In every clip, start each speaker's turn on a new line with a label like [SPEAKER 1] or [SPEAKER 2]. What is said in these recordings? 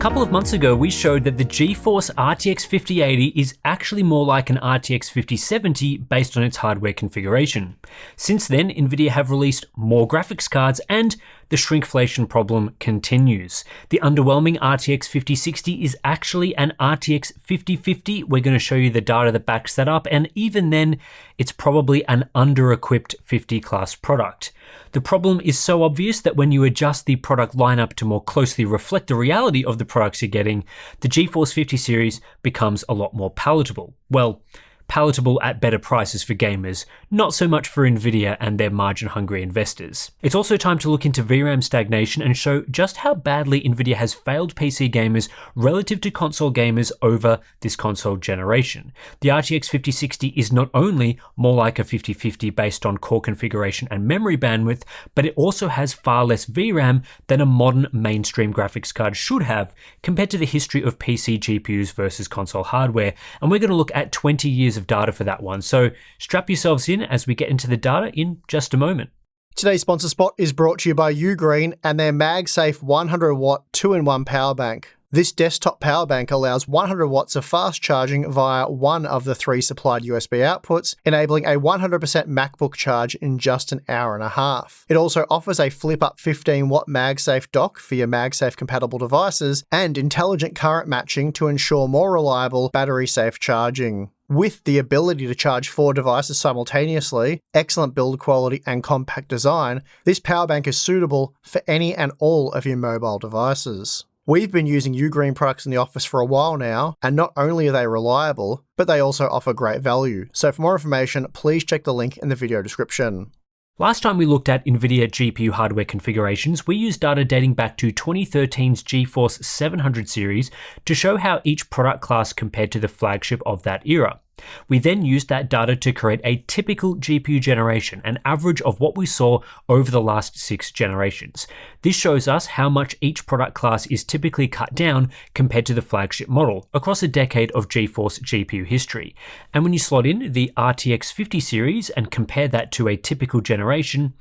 [SPEAKER 1] couple of months ago, we showed that the GeForce RTX 5080 is actually more like an RTX 5070 based on its hardware configuration. Since then, Nvidia have released more graphics cards and the shrinkflation problem continues. The underwhelming RTX 5060 is actually an RTX 5050. We're going to show you the data that backs that up, and even then, it's probably an under-equipped 50 class product. The problem is so obvious that when you adjust the product lineup to more closely reflect the reality of the products you're getting, the GeForce 50 series becomes a lot more palatable. Well, palatable at better prices for gamers, not so much for Nvidia and their margin-hungry investors. It's also time to look into VRAM stagnation and show just how badly Nvidia has failed PC gamers relative to console gamers over this console generation. The RTX 5060 is not only more like a 5050 based on core configuration and memory bandwidth, but it also has far less VRAM than a modern mainstream graphics card should have compared to the history of PC GPUs versus console hardware, and we're going to look at 20 years of data for that one. So strap yourselves in as we get into the data in just a moment.
[SPEAKER 2] Today's sponsor spot is brought to you by Ugreen and their MagSafe 100-watt 2-in-1 power bank. This desktop power bank allows 100 watts of fast charging via one of the 3 supplied USB outputs, enabling a 100% MacBook charge in just an hour and a half. It also offers a flip-up 15-watt MagSafe dock for your MagSafe compatible devices and intelligent current matching to ensure more reliable battery-safe charging. With the ability to charge 4 devices simultaneously, excellent build quality and compact design, this power bank is suitable for any and all of your mobile devices. We've been using Ugreen products in the office for a while now, and not only are they reliable, but they also offer great value. So for more information, please check the link in the video description.
[SPEAKER 1] Last time we looked at Nvidia GPU hardware configurations, we used data dating back to 2013's GeForce 700 series to show how each product class compared to the flagship of that era. We then used that data to create a typical GPU generation, an average of what we saw over the last 6 generations. This shows us how much each product class is typically cut down compared to the flagship model across a decade of GeForce GPU history. And when you slot in the RTX 50 series and compare that to a typical generation,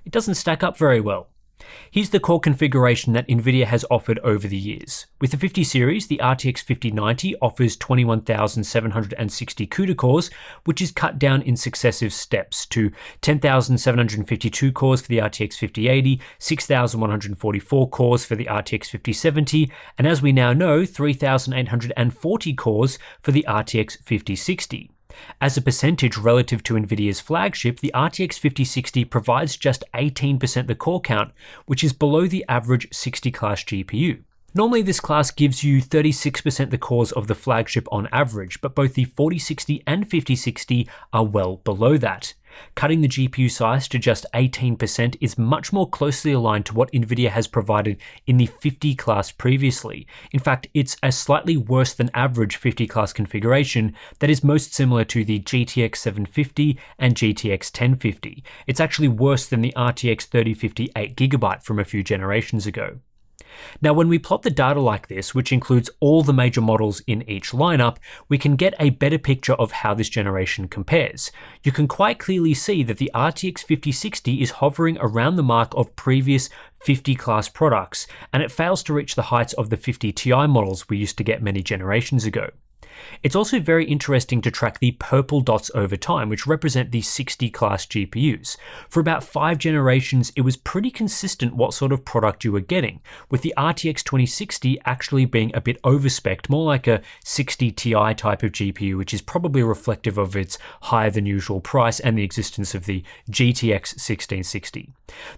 [SPEAKER 1] it doesn't stack up very well. Here's the core configuration that Nvidia has offered over the years. With the 50 series, the RTX 5090 offers 21,760 CUDA cores, which is cut down in successive steps to 10,752 cores for the RTX 5080, 6,144 cores for the RTX 5070, and as we now know, 3,840 cores for the RTX 5060. As a percentage relative to Nvidia's flagship, the RTX 5060 provides just 18% the core count, which is below the average 60 class GPU. Normally this class gives you 36% the cores of the flagship on average, but both the 4060 and 5060 are well below that. Cutting the GPU size to just 18% is much more closely aligned to what Nvidia has provided in the 50 class previously. In fact, it's a slightly worse than average 50 class configuration that is most similar to the GTX 750 and GTX 1050. It's actually worse than the RTX 3050 8GB from a few generations ago. Now, when we plot the data like this, which includes all the major models in each lineup, we can get a better picture of how this generation compares. You can quite clearly see that the RTX 5060 is hovering around the mark of previous 50 class products, and it fails to reach the heights of the 50 Ti models we used to get many generations ago. It's also very interesting to track the purple dots over time, which represent the 60 class GPUs. For about 5 generations, it was pretty consistent what sort of product you were getting, with the RTX 2060 actually being a bit overspec'd, more like a 60 Ti type of GPU, which is probably reflective of its higher than usual price and the existence of the GTX 1660.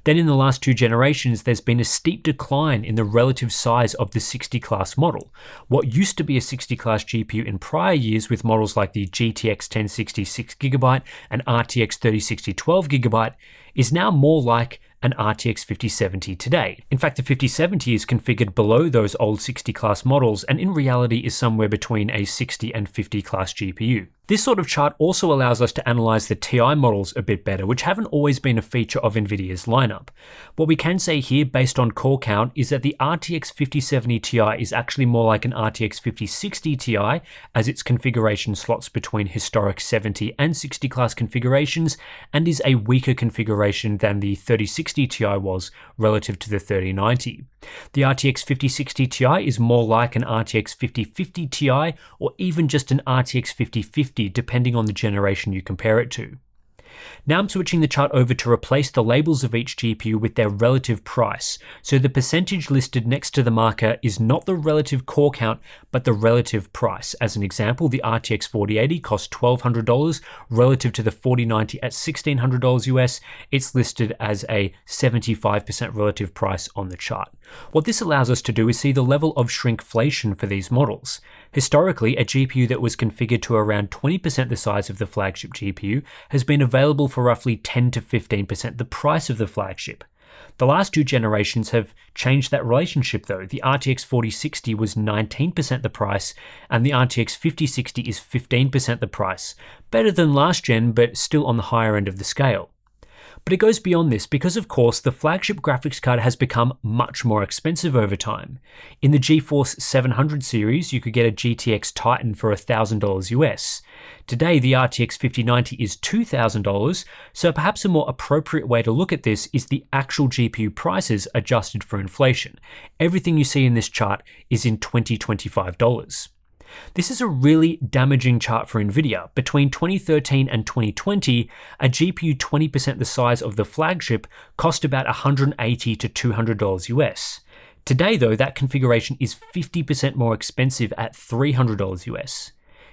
[SPEAKER 1] Then in the last 2 generations, there's been a steep decline in the relative size of the 60 class model. What used to be a 60 class GPU in prior years with models like the GTX 1060 6GB and RTX 3060 12GB is now more like an RTX 5070 today. In fact, the 5070 is configured below those old 60 class models and in reality is somewhere between a 60 and 50 class GPU. This sort of chart also allows us to analyze the TI models a bit better, which haven't always been a feature of Nvidia's lineup. What we can say here based on core count is that the RTX 5070 Ti is actually more like an RTX 5060 Ti as its configuration slots between historic 70 and 60 class configurations and is a weaker configuration than the 3060 Ti was relative to the 3090. The RTX 5060 Ti is more like an RTX 5050 Ti or even just an RTX 5050 depending on the generation you compare it to. Now I'm switching the chart over to replace the labels of each GPU with their relative price. So the percentage listed next to the marker is not the relative core count, but the relative price. As an example, the RTX 4080 costs $1,200 relative to the 4090 at $1,600 US. It's listed as a 75% relative price on the chart. What this allows us to do is see the level of shrinkflation for these models. Historically, a GPU that was configured to around 20% the size of the flagship GPU has been available for roughly 10 to 15% the price of the flagship. The last two generations have changed that relationship though. The RTX 4060 was 19% the price, and the RTX 5060 is 15% the price. Better than last gen, but still on the higher end of the scale. But it goes beyond this because, of course, the flagship graphics card has become much more expensive over time. In the GeForce 700 series, you could get a GTX Titan for $1,000 US. Today, the RTX 5090 is $2,000, so perhaps a more appropriate way to look at this is the actual GPU prices adjusted for inflation. Everything you see in this chart is in $2025 dollars. This is a really damaging chart for Nvidia. Between 2013 and 2020, a GPU 20% the size of the flagship cost about $180 to $200 US. Today though, that configuration is 50% more expensive at $300 US.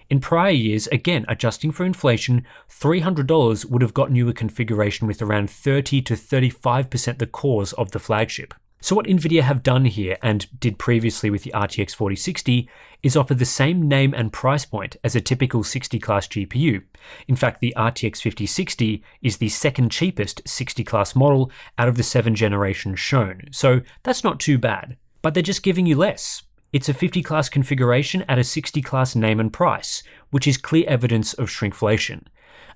[SPEAKER 1] In prior years, again adjusting for inflation, $300 would have gotten you a configuration with around 30 to 35% the cores of the flagship. So what Nvidia have done here, and did previously with the RTX 4060, is offer the same name and price point as a typical 60-class GPU. In fact, the RTX 5060 is the second cheapest 60-class model out of the 7 generations shown, so that's not too bad. But they're just giving you less. It's a 50-class configuration at a 60-class name and price, which is clear evidence of shrinkflation.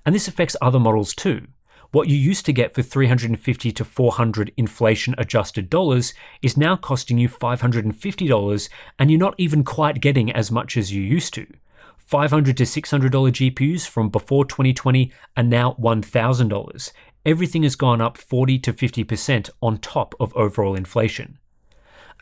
[SPEAKER 1] And this affects other models too. What you used to get for $350 to $400 inflation-adjusted dollars is now costing you $550, and you're not even quite getting as much as you used to. $500 to $600 GPUs from before 2020 are now $1,000. Everything has gone up 40 to 50% on top of overall inflation.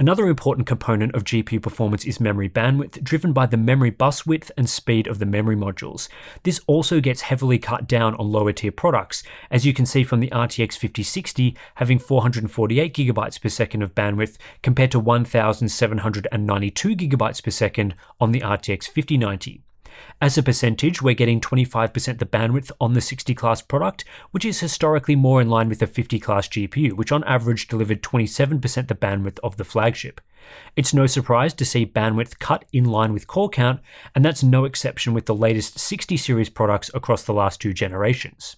[SPEAKER 1] Another important component of GPU performance is memory bandwidth, driven by the memory bus width and speed of the memory modules. This also gets heavily cut down on lower tier products, as you can see from the RTX 5060 having 448 GB per second of bandwidth compared to 1792 GB per second on the RTX 5090. As a percentage, we're getting 25% the bandwidth on the 60-class product, which is historically more in line with the 50-class GPU, which on average delivered 27% the bandwidth of the flagship. It's no surprise to see bandwidth cut in line with core count, and that's no exception with the latest 60 series products across the last 2 generations.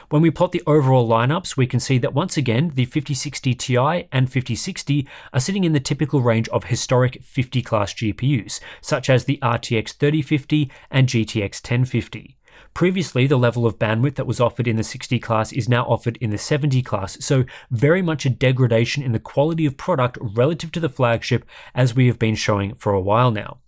[SPEAKER 1] When we plot the overall lineups, we can see that once again, the 5060 Ti and 5060 are sitting in the typical range of historic 50-class GPUs, such as the RTX 3050 and GTX 1050. Previously, the level of bandwidth that was offered in the 60 class is now offered in the 70 class, so very much a degradation in the quality of product relative to the flagship, as we have been showing for a while now.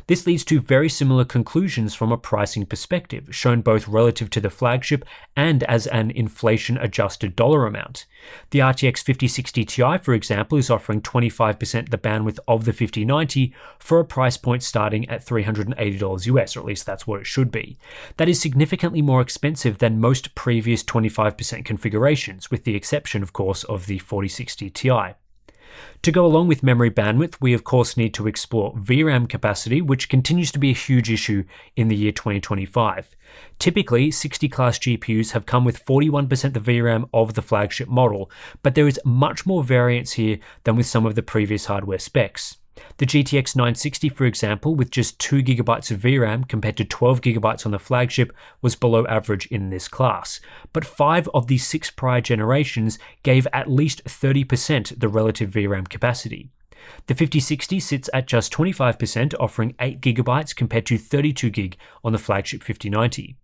[SPEAKER 1] This leads to very similar conclusions from a pricing perspective, shown both relative to the flagship and as an inflation-adjusted dollar amount. The RTX 5060 Ti, for example, is offering 25% the bandwidth of the 5090 for a price point starting at $380 US, or at least that's what it should be. That is significantly more expensive than most previous 25% configurations, with the exception, of course, of the 4060 Ti. To go along with memory bandwidth, we of course need to explore VRAM capacity, which continues to be a huge issue in the year 2025. Typically, 60-class GPUs have come with 41% the VRAM of the flagship model, but there is much more variance here than with some of the previous hardware specs. The GTX 960, for example, with just 2 GB of VRAM compared to 12 GB on the flagship, was below average in this class. But 5 of the 6 prior generations gave at least 30% the relative VRAM capacity. The 5060 sits at just 25%, offering 8 GB compared to 32 GB on the flagship 5090.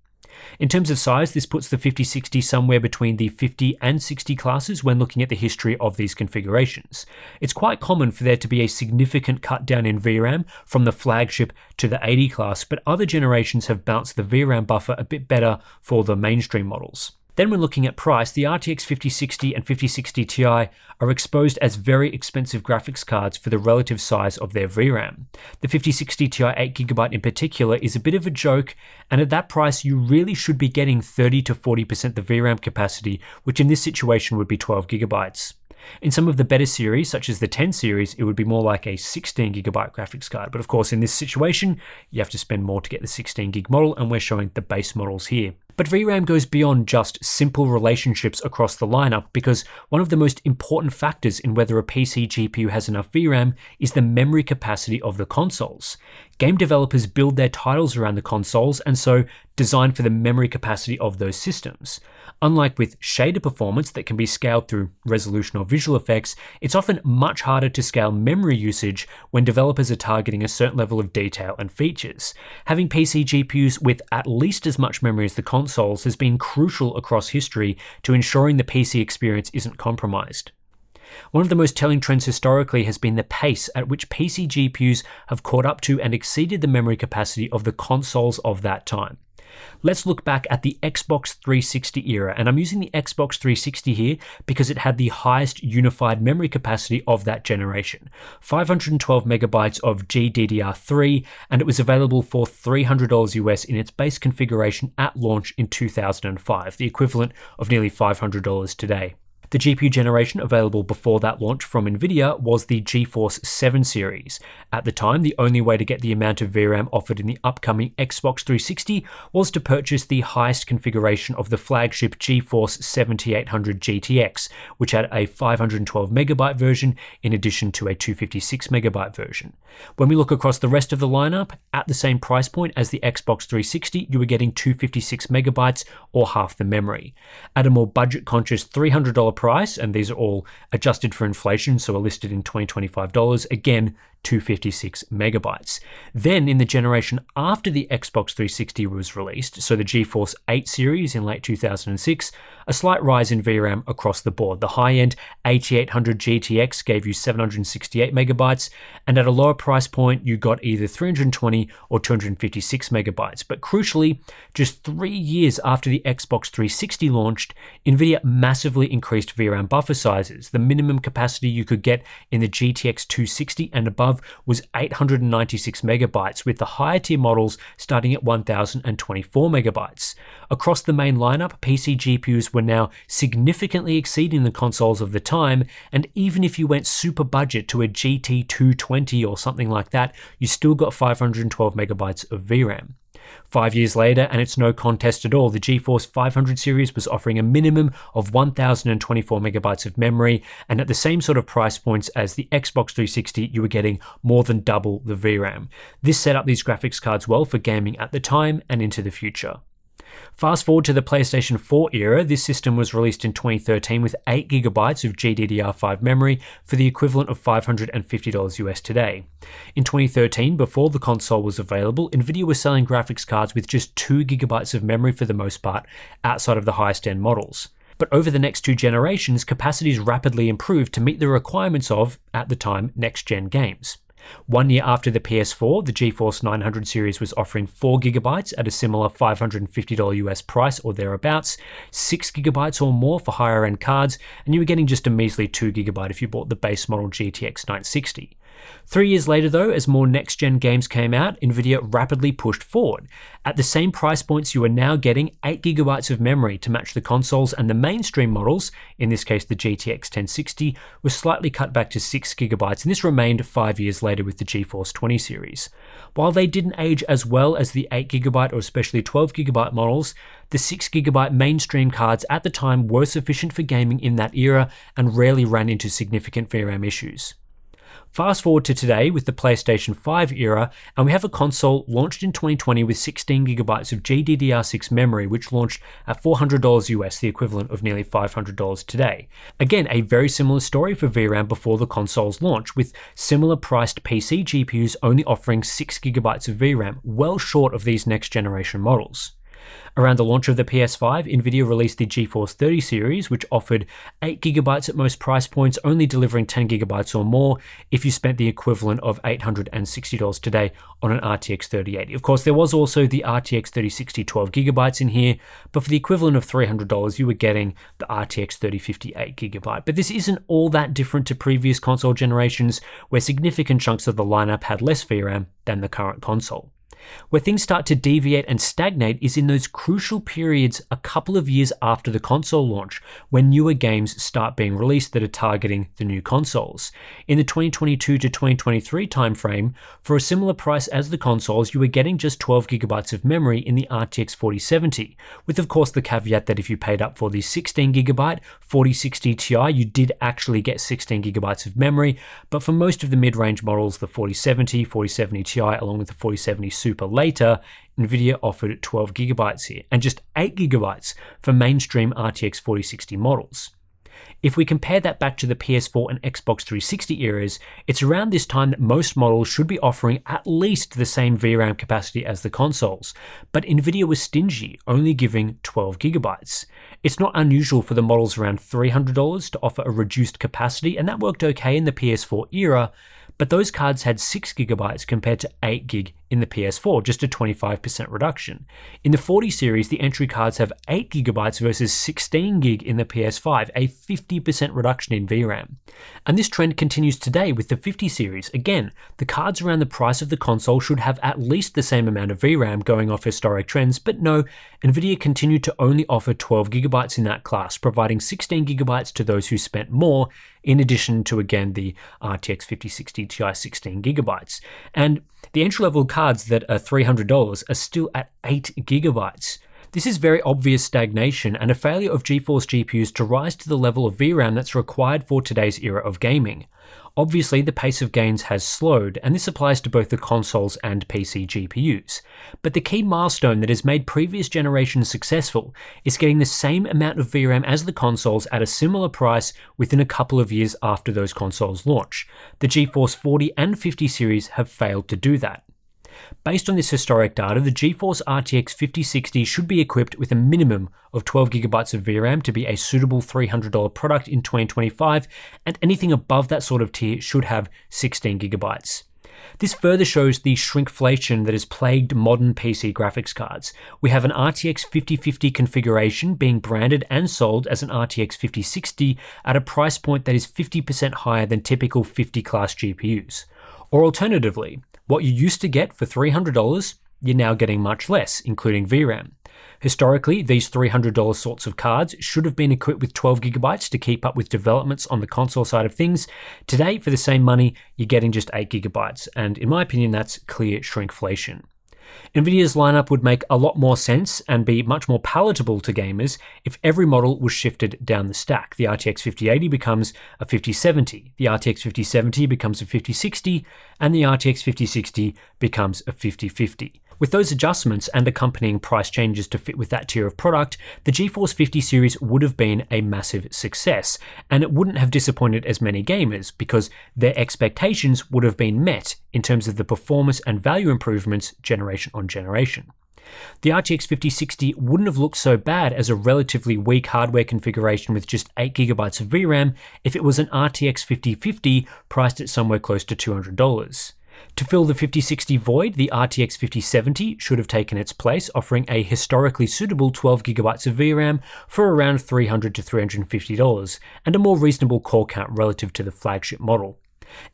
[SPEAKER 1] In terms of size, this puts the 5060 somewhere between the 50 and 60 classes when looking at the history of these configurations. It's quite common for there to be a significant cut down in VRAM from the flagship to the 80 class, but other generations have balanced the VRAM buffer a bit better for the mainstream models. Then when looking at price, the RTX 5060 and 5060 Ti are exposed as very expensive graphics cards for the relative size of their VRAM. The 5060 Ti 8GB in particular is a bit of a joke, and at that price you really should be getting 30 to 40% the VRAM capacity, which in this situation would be 12GB. In some of the better series, such as the 10 series, it would be more like a 16GB graphics card. But of course, in this situation, you have to spend more to get the 16GB model, and we're showing the base models here. But VRAM goes beyond just simple relationships across the lineup, because one of the most important factors in whether a PC GPU has enough VRAM is the memory capacity of the consoles. Game developers build their titles around the consoles, and so design for the memory capacity of those systems. Unlike with shader performance that can be scaled through resolution or visual effects, it's often much harder to scale memory usage when developers are targeting a certain level of detail and features. Having PC GPUs with at least as much memory as the consoles has been crucial across history to ensuring the PC experience isn't compromised. One of the most telling trends historically has been the pace at which PC GPUs have caught up to and exceeded the memory capacity of the consoles of that time. Let's look back at the Xbox 360 era, and I'm using the Xbox 360 here because it had the highest unified memory capacity of that generation, 512 megabytes of GDDR3, and it was available for $300 US in its base configuration at launch in 2005, the equivalent of nearly $500 today. The GPU generation available before that launch from Nvidia was the GeForce 7 series. At the time, the only way to get the amount of VRAM offered in the upcoming Xbox 360 was to purchase the highest configuration of the flagship GeForce 7800 GTX, which had a 512 megabyte version in addition to a 256 megabyte version. When we look across the rest of the lineup, at the same price point as the Xbox 360, you were getting 256 megabytes or half the memory. At a more budget-conscious $300 price, and these are all adjusted for inflation, so are listed in $2025, again, 256 megabytes. Then in the generation after the Xbox 360 was released, so the GeForce 8 series in late 2006, a slight rise in VRAM across the board. The high-end 8800 GTX gave you 768 megabytes, and at a lower price point, you got either 320 or 256 megabytes. But crucially, just 3 years after the Xbox 360 launched, Nvidia massively increased VRAM buffer sizes. The minimum capacity you could get in the GTX 260 and above was 896 megabytes, with the higher tier models starting at 1024 megabytes. Across the main lineup, PC GPUs were now significantly exceeding the consoles of the time, and even if you went super budget to a GT 220 or something like that, you still got 512 megabytes of VRAM. 5 years later, and it's no contest at all, the GeForce 500 series was offering a minimum of 1024 megabytes of memory, and at the same sort of price points as the Xbox 360, you were getting more than double the VRAM. This set up these graphics cards well for gaming at the time and into the future. Fast forward to the PlayStation 4 era, this system was released in 2013 with 8GB of GDDR5 memory for the equivalent of $550 US today. In 2013, before the console was available, Nvidia was selling graphics cards with just 2GB of memory for the most part, outside of the highest end models. But over the next two generations, capacities rapidly improved to meet the requirements of, at the time, next-gen games. 1 year after the PS4, the GeForce 900 series was offering 4GB at a similar $550 US price or thereabouts, 6GB or more for higher end cards, and you were getting just a measly 2GB if you bought the base model GTX 960. 3 years later though, as more next-gen games came out, Nvidia rapidly pushed forward. At the same price points, you are now getting 8GB of memory to match the consoles, and the mainstream models, in this case the GTX 1060, was slightly cut back to 6GB, and this remained 5 years later with the GeForce 20 series. While they didn't age as well as the 8GB or especially 12GB models, the 6GB mainstream cards at the time were sufficient for gaming in that era and rarely ran into significant VRAM issues. Fast forward to today with the PlayStation 5 era, and we have a console launched in 2020 with 16GB of GDDR6 memory, which launched at $400 US, the equivalent of nearly $500 today. Again, a very similar story for VRAM before the console's launch, with similar priced PC GPUs only offering 6GB of VRAM, well short of these next generation models. Around the launch of the PS5, Nvidia released the GeForce 30 series, which offered 8GB at most price points, only delivering 10GB or more if you spent the equivalent of $860 today on an RTX 3080. Of course, there was also the RTX 3060 12GB in here, but for the equivalent of $300, you were getting the RTX 3050 8GB. But this isn't all that different to previous console generations, where significant chunks of the lineup had less VRAM than the current console. Where things start to deviate and stagnate is in those crucial periods a couple of years after the console launch, when newer games start being released that are targeting the new consoles. In the 2022 to 2023 timeframe, for a similar price as the consoles, you were getting just 12GB of memory in the RTX 4070, with of course the caveat that if you paid up for the 16GB 4060 Ti, you did actually get 16GB of memory, but for most of the mid-range models, the 4070, 4070 Ti, along with the 4070 Super later, Nvidia offered 12GB here, and just 8GB for mainstream RTX 4060 models. If we compare that back to the PS4 and Xbox 360 eras, it's around this time that most models should be offering at least the same VRAM capacity as the consoles, but Nvidia was stingy, only giving 12GB. It's not unusual for the models around $300 to offer a reduced capacity, and that worked okay in the PS4 era, but those cards had 6GB compared to 8GB in the PS4, just a 25% reduction. In the 40 series, the entry cards have 8GB versus 16GB in the PS5, a 50% reduction in VRAM. And this trend continues today with the 50 series. Again, the cards around the price of the console should have at least the same amount of VRAM going off historic trends, but no, Nvidia continued to only offer 12GB in that class, providing 16GB to those who spent more, in addition to, again, the RTX 5060 Ti 16GB. And the entry-level cards that are $300 are still at 8GB. This is very obvious stagnation and a failure of GeForce GPUs to rise to the level of VRAM that's required for today's era of gaming. Obviously, the pace of gains has slowed, and this applies to both the consoles and PC GPUs. But the key milestone that has made previous generations successful is getting the same amount of VRAM as the consoles at a similar price within a couple of years after those consoles launch. The GeForce 40 and 50 series have failed to do that. Based on this historic data, the GeForce RTX 5060 should be equipped with a minimum of 12GB of VRAM to be a suitable $300 product in 2025, and anything above that sort of tier should have 16GB. This further shows the shrinkflation that has plagued modern PC graphics cards. We have an RTX 5050 configuration being branded and sold as an RTX 5060 at a price point that is 50% higher than typical 50 class GPUs. Or alternatively, what you used to get for $300, you're now getting much less, including VRAM. Historically, these $300 sorts of cards should have been equipped with 12GB to keep up with developments on the console side of things. Today, for the same money, you're getting just 8GB, and in my opinion, that's clear shrinkflation. Nvidia's lineup would make a lot more sense and be much more palatable to gamers if every model was shifted down the stack. The RTX 5080 becomes a 5070, the RTX 5070 becomes a 5060, and the RTX 5060 becomes a 5050. With those adjustments and accompanying price changes to fit with that tier of product, the GeForce 50 series would have been a massive success, and it wouldn't have disappointed as many gamers because their expectations would have been met in terms of the performance and value improvements generation on generation. The RTX 5060 wouldn't have looked so bad as a relatively weak hardware configuration with just 8GB of VRAM if it was an RTX 5050 priced at somewhere close to $200. To fill the 5060 void, the RTX 5070 should have taken its place, offering a historically suitable 12GB of VRAM for around $300 to $350, and a more reasonable core count relative to the flagship model.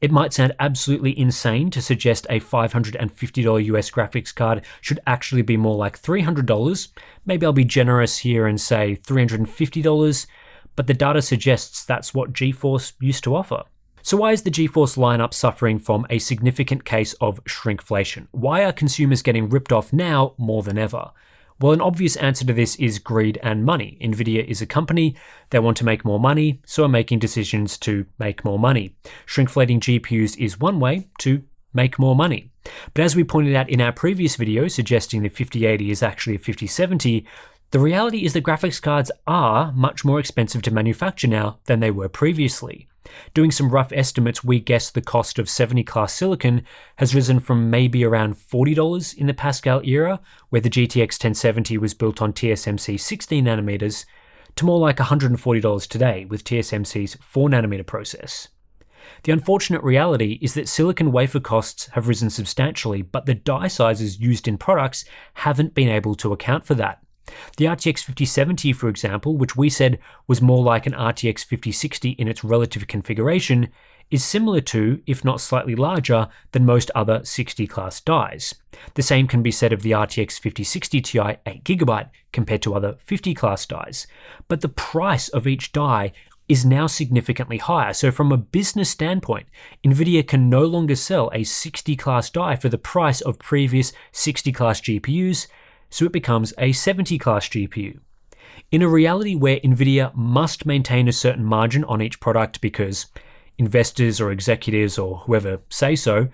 [SPEAKER 1] It might sound absolutely insane to suggest a $550 US graphics card should actually be more like $300. Maybe I'll be generous here and say $350, but the data suggests that's what GeForce used to offer. So why is the GeForce lineup suffering from a significant case of shrinkflation? Why are consumers getting ripped off now more than ever? Well, an obvious answer to this is greed and money. Nvidia is a company, they want to make more money, so are making decisions to make more money. Shrinkflating GPUs is one way to make more money. But as we pointed out in our previous video suggesting the 5080 is actually a 5070, the reality is that graphics cards are much more expensive to manufacture now than they were previously. Doing some rough estimates, we guess the cost of 70 class silicon has risen from maybe around $40 in the Pascal era, where the GTX 1070 was built on TSMC 16nm, to more like $140 today with TSMC's 4nm process. The unfortunate reality is that silicon wafer costs have risen substantially, but the die sizes used in products haven't been able to account for that. The RTX 5070, for example, which we said was more like an RTX 5060 in its relative configuration, is similar to, if not slightly larger, than most other 60 class dies. The same can be said of the RTX 5060 Ti 8GB compared to other 50 class dies. But the price of each die is now significantly higher. So from a business standpoint, Nvidia can no longer sell a 60 class die for the price of previous 60 class GPUs, so it becomes a 70 class GPU. In a reality where Nvidia must maintain a certain margin on each product because investors or executives or whoever say so,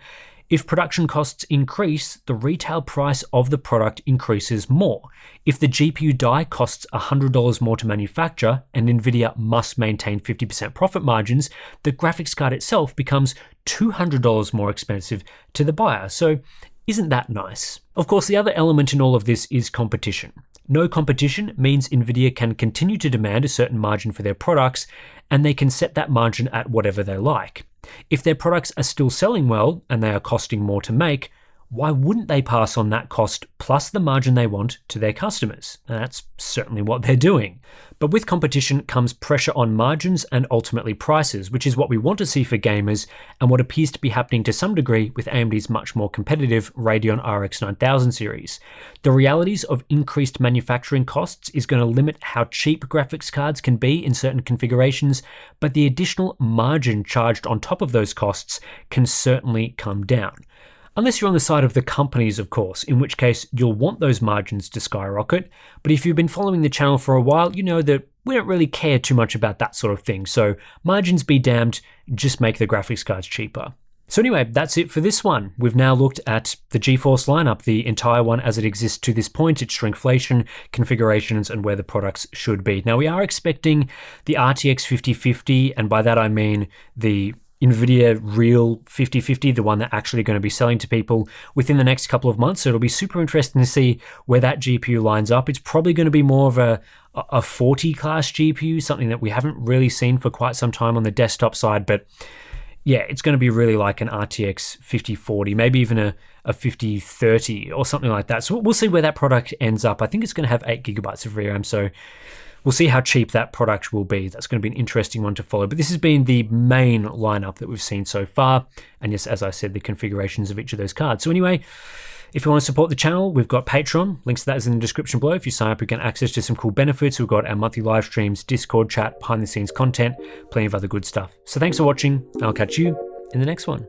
[SPEAKER 1] if production costs increase, the retail price of the product increases more. If the GPU die costs $100 more to manufacture and Nvidia must maintain 50% profit margins, the graphics card itself becomes $200 more expensive to the buyer. So isn't that nice? Of course, the other element in all of this is competition. No competition means Nvidia can continue to demand a certain margin for their products, and they can set that margin at whatever they like. If their products are still selling well and they are costing more to make, why wouldn't they pass on that cost plus the margin they want to their customers? And that's certainly what they're doing. But with competition comes pressure on margins and ultimately prices, which is what we want to see for gamers and what appears to be happening to some degree with AMD's much more competitive Radeon RX 9000 series. The realities of increased manufacturing costs is going to limit how cheap graphics cards can be in certain configurations, but the additional margin charged on top of those costs can certainly come down. Unless you're on the side of the companies, of course, in which case you'll want those margins to skyrocket. But if you've been following the channel for a while, you know that we don't really care too much about that sort of thing. So margins be damned, just make the graphics cards cheaper. So anyway, that's it for this one. We've now looked at the GeForce lineup, the entire one as it exists to this point, its shrinkflation, configurations, and where the products should be. Now we are expecting the RTX 5050, and by that I mean the Nvidia real 5050, the one they're actually going to be selling to people within the next couple of months. So it'll be super interesting to see where that GPU lines up. It's probably going to be more of a 40 class GPU, something that we haven't really seen for quite some time on the desktop side. But yeah, it's going to be really like an RTX 5040, maybe even a 5030 or something like that. So we'll see where that product ends up. I think it's going to have 8GB of VRAM. So we'll see how cheap that product will be. That's going to be an interesting one to follow. But this has been the main lineup that we've seen so far. And yes, as I said, the configurations of each of those cards. So anyway, if you want to support the channel, we've got Patreon. Links to that is in the description below. If you sign up, you get access to some cool benefits. We've got our monthly live streams, Discord chat, behind the scenes content, plenty of other good stuff. So thanks for watching, and I'll catch you in the next one.